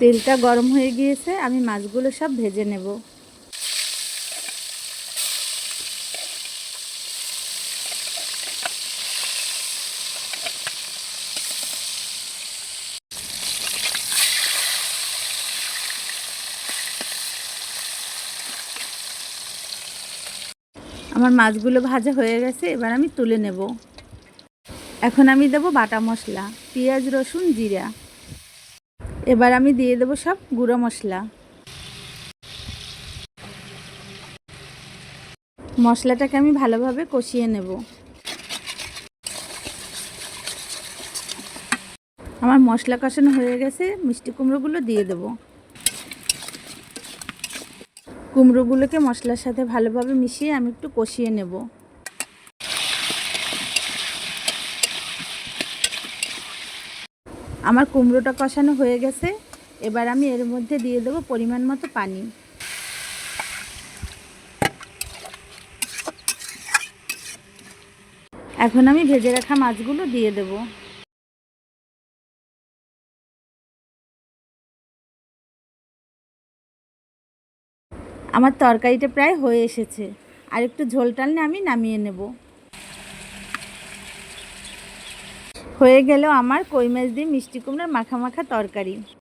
তেলটা গরম হয়ে গিয়েছে, আমি মাছগুলো সব ভেজে নেব। আমার মাছগুলো ভাজা হয়ে গেছে, এবার আমি তুলে নেব। এখন আমি দেব বাটা মশলা, পেঁয়াজ, রসুন, জিরা। এবার আমি দিয়ে দেব সব গুঁড়ো মশলা। মশলাটাকে আমি ভালোভাবে কষিয়ে নেব। আমার মশলা কষানো হয়ে গেছে, মিষ্টি কুমড়োগুলো দিয়ে দেব। কুমড়োগুলোকে মশলার সাথে ভালোভাবে মিশিয়ে আমি একটু কষিয়ে নেব। আমার কুমড়োটা কষানো হয়ে গেছে, এবার আমি এর মধ্যে দিয়ে দেব পরিমাণ মতো পানি। এখন আমি ভেজে রাখা মাছগুলো দিয়ে দেব। আমার তরকারিটা প্রায় হয়ে এসেছে, আর একটু ঝোল টানলে আমি নামিয়ে নেব। হয়ে গেল আমার কই মাছ দিয়ে মিষ্টি কুমড়োর মাখা মাখা তরকারি।